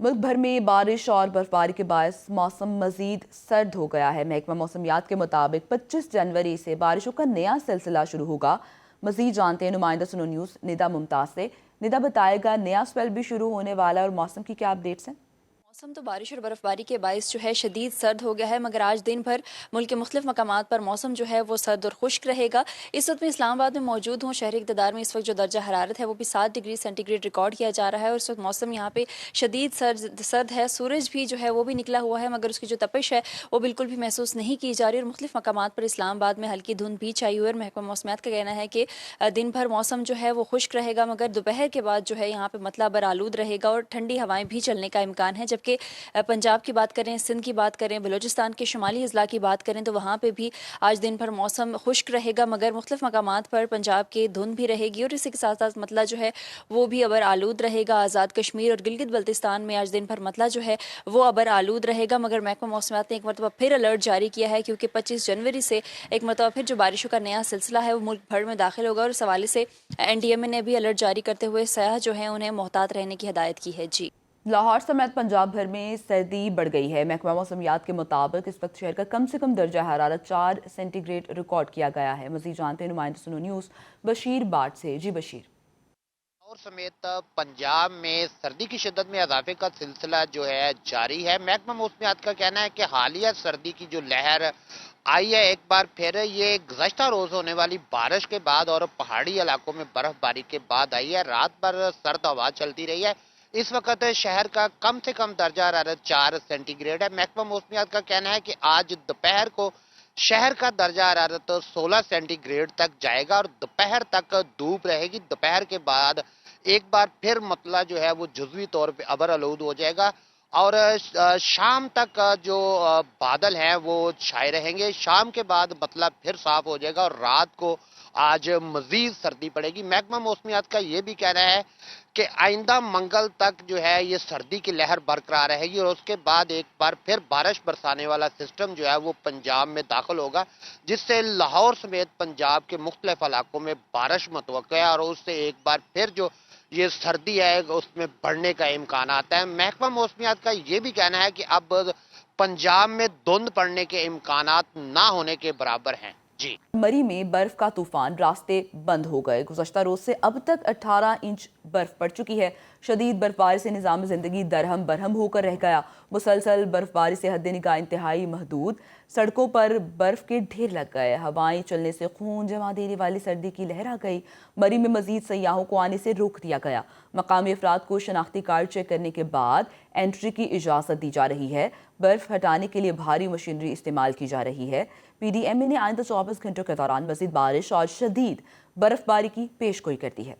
ملک بھر میں بارش اور برفباری کے باعث موسم مزید سرد ہو گیا ہے۔ محکمہ موسمیات کے مطابق 25 جنوری سے بارشوں کا نیا سلسلہ شروع ہوگا۔ مزید جانتے ہیں نمائندہ سنو نیوز ندا ممتاز سے۔ ندا بتائے گا نیا سپیل بھی شروع ہونے والا ہے اور موسم کی کیا اپڈیٹس ہیں؟ موسم تو بارش اور برفباری کے باعث شدید سرد ہو گیا ہے، مگر آج دن بھر ملک کے مختلف مقامات پر موسم وہ سرد اور خشک رہے گا۔ اس وقت میں اسلام آباد میں موجود ہوں۔ شہری اقتدار میں اس وقت جو درجہ حرارت ہے وہ بھی 7 ڈگری سینٹی گریڈ ریکارڈ کیا جا رہا ہے، اور اس وقت موسم یہاں پہ شدید سرد ہے۔ سورج بھی وہ بھی نکلا ہوا ہے، مگر اس کی جو تپش ہے وہ بالکل بھی محسوس نہیں کی جا رہی، اور مختلف مقامات پر اسلام آباد میں ہلکی دھند بھی چھائی ہوئی ہے۔ اور محکمہ موسمیات کا کہنا ہے کہ دن بھر موسم وہ خشک رہے گا، مگر دوپہر کے بعد یہاں پہ مطلع برآلود رہے گا اور ٹھنڈی ہوائیں بھی چلنے کا امکان ہے۔ جبکہ پنجاب کی بات کریں، سندھ کی بات کریں، بلوچستان کے شمالی اضلاع کی بات کریں تو وہاں پہ بھی آج دن بھر موسم خشک رہے گا، مگر مختلف مقامات پر پنجاب کے دھند بھی رہے گی، اور اسی کے ساتھ ساتھ مطلع وہ بھی ابر آلود رہے گا۔ آزاد کشمیر اور گلگت بلتستان میں آج دن بھر مطلع وہ ابر آلود رہے گا، مگر محکمہ موسمیات نے ایک مرتبہ پھر الرٹ جاری کیا ہے، کیونکہ 25 جنوری سے ایک مرتبہ پھر جو بارشوں کا نیا سلسلہ ہے وہ ملک بھر میں داخل ہوگا، اور اس حوالے سے NDMA نے بھی الرٹ جاری کرتے ہوئے سیاح انہیں محتاط رہنے کی ہدایت کی ہے۔ جی، لاہور سمیت پنجاب بھر میں سردی بڑھ گئی ہے۔ محکمہ موسمیات کے مطابق اس وقت شہر کا کم سے کم درجہ حرارت 4 سینٹی گریڈ ریکارڈ کیا گیا ہے۔ مزید جانتے ہیں نمائندہ سنو نیوز بشیر باٹ سے۔ جی بشیر۔ لاہور سمیت پنجاب میں سردی کی شدت میں اضافے کا سلسلہ جاری ہے۔ محکمہ موسمیات کا کہنا ہے کہ حالیہ سردی کی جو لہر آئی ہے ایک بار پھر یہ گزشتہ روز ہونے والی بارش کے بعد اور پہاڑی علاقوں میں برف باری کے بعد آئی ہے۔ رات بھر سرد ہوا چلتی رہی ہے۔ اس وقت شہر کا کم سے کم درجہ حرارت 4 سینٹی گریڈ ہے۔ محکمہ موسمیات کا کہنا ہے کہ آج دوپہر کو شہر کا درجہ حرارت 16 سینٹی گریڈ تک جائے گا اور دوپہر تک دھوپ رہے گی۔ دوپہر کے بعد ایک بار پھر مطلع وہ جزوی طور پہ ابر آلود ہو جائے گا، اور شام تک جو بادل ہیں وہ چھائے رہیں گے۔ شام کے بعد مطلع پھر صاف ہو جائے گا اور رات کو آج مزید سردی پڑے گی۔ محکمہ موسمیات کا یہ بھی کہنا ہے کہ آئندہ منگل تک یہ سردی کی لہر برقرار رہے گی، اور اس کے بعد ایک بار پھر بارش برسانے والا سسٹم وہ پنجاب میں داخل ہوگا، جس سے لاہور سمیت پنجاب کے مختلف علاقوں میں بارش متوقع ہے، اور اس سے ایک بار پھر جو یہ سردی ہے اس میں بڑھنے کا امکانات ہے۔ محکمہ موسمیات کا یہ بھی کہنا ہے کہ اب پنجاب میں دھند پڑنے کے امکانات نہ ہونے کے برابر ہیں۔ جی، مری میں برف کا طوفان، راستے بند ہو گئے۔ گزشتہ روز سے اب تک 18 انچ برف پڑ چکی ہے۔ شدید برفباری سے نظام زندگی درہم برہم ہو کر رہ گیا۔ مسلسل برفباری سے حد نگاہ انتہائی محدود، سڑکوں پر برف کے ڈھیر لگ گئے، ہوائیں چلنے سے خون جما دینے والی سردی کی لہر آ گئی۔ مری میں مزید سیاحوں کو آنے سے روک دیا گیا۔ مقامی افراد کو شناختی کارڈ چیک کرنے کے بعد انٹری کی اجازت دی جا رہی ہے۔ برف ہٹانے کے لیے بھاری مشینری استعمال کی جا رہی ہے۔ PDMA نے آئندہ 24 گھنٹوں کے دوران مزید بارش اور شدید برف باری کی پیش گوئی کرتی ہے۔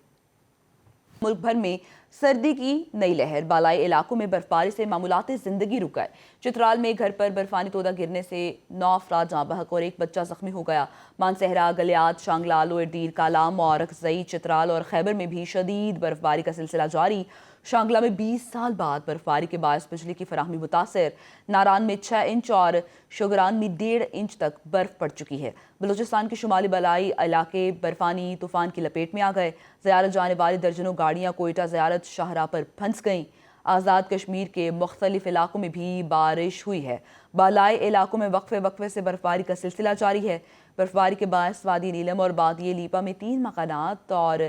ملک بھر میں سردی کی نئی لہر، بالائی علاقوں میں برفباری سے معمولات زندگی رک گئے۔ چترال میں گھر پر برفانی تودہ گرنے سے 9 افراد جاں بحق اور ایک بچہ زخمی ہو گیا۔ مانسہرہ، گلیات، شانگلہ، لوئر دیر، کالام اور اکزئی، چترال اور خیبر میں بھی شدید برفباری کا سلسلہ جاری۔ شانگلہ میں 20 سال بعد برفباری کے باعث بجلی کی فراہمی متاثر۔ ناران میں 6 انچ اور شوگران میں 1.5 انچ تک برف پڑ چکی ہے۔ بلوچستان کے شمالی بالائی علاقے برفانی طوفان کی لپیٹ میں آ گئے۔ زیارت جانے والی درجنوں گاڑیاں کوئٹہ زیارت شاہراہ پر پھنس گئیں۔ آزاد کشمیر کے مختلف علاقوں میں بھی بارش ہوئی ہے۔ بالائی علاقوں میں وقفے سے برفباری کا سلسلہ جاری ہے۔ برفباری کے باعث وادی نیلم اور بادی لیپا میں 3 مکانات اور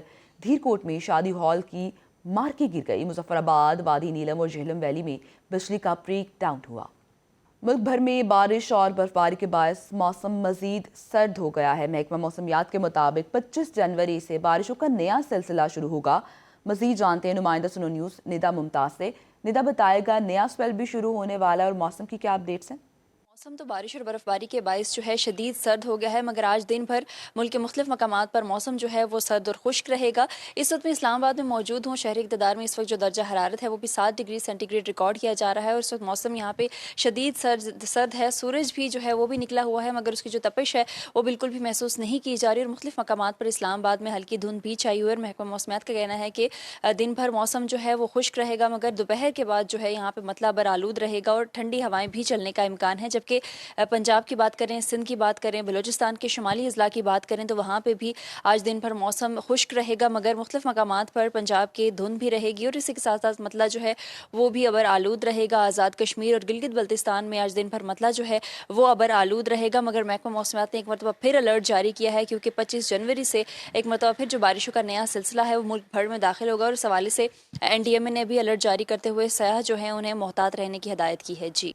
دھیرکوٹ میں شادی ہال کی مارکیں گر گئی۔ مظفر آباد، وادی نیلم اور جہلم ویلی میں بجلی کا بریک ڈاؤن ہوا۔ ملک بھر میں بارش اور برفباری کے باعث موسم مزید سرد ہو گیا ہے۔ محکمہ موسمیات کے مطابق 25 جنوری سے بارشوں کا نیا سلسلہ شروع ہوگا۔ مزید جانتے ہیں نمائندہ سنو نیوز ندا ممتاز سے۔ ندا بتائے گا نیا سپیل بھی شروع ہونے والا ہے اور موسم کی کیا اپڈیٹس ہیں؟ موسم تو بارش اور برفباری کے باعث شدید سرد ہو گیا ہے، مگر آج دن بھر ملک کے مختلف مقامات پر موسم وہ سرد اور خشک رہے گا۔ اس وقت میں اسلام آباد میں موجود ہوں۔ شہری اقتدار میں اس وقت جو درجہ حرارت ہے وہ بھی 7 ڈگری سینٹی گریڈ ریکارڈ کیا جا رہا ہے، اور اس وقت موسم یہاں پہ شدید سرد ہے۔ سورج بھی وہ بھی نکلا ہوا ہے، مگر اس کی جو تپش ہے وہ بالکل بھی محسوس نہیں کی جا رہی، اور مختلف مقامات پر اسلام آباد میں ہلکی دھند بھی چھائی ہوئی ہے۔ اور محکمہ موسمیات کا کہنا ہے کہ دن بھر موسم وہ خشک رہے گا، مگر دوپہر کے بعد یہاں پہ مطلع برآلود رہے گا اور ٹھنڈی ہوائیں بھی چلنے کا امکان ہے۔ جبکہ کہ پنجاب کی بات کریں، سندھ کی بات کریں، بلوچستان کے شمالی اضلاع کی بات کریں تو وہاں پہ بھی آج دن بھر موسم خشک رہے گا، مگر مختلف مقامات پر پنجاب کے دھند بھی رہے گی اور اسی کے ساتھ ساتھ مطلع جو ہے وہ بھی ابر آلود رہے گا۔ آزاد کشمیر اور گلگت بلتستان میں آج دن بھر مطلع جو ہے وہ ابر آلود رہے گا، مگر محکمہ موسمیات نے ایک مرتبہ پھر الرٹ جاری کیا ہے کیونکہ 25 جنوری سے ایک مرتبہ پھر جو بارشوں کا نیا سلسلہ ہے وہ ملک بھر میں داخل ہوگا، اور اس حوالے سے NDMA نے بھی الرٹ جاری کرتے ہوئے سیاح جو ہیں انہیں محتاط رہنے کی ہدایت کی ہے۔ جی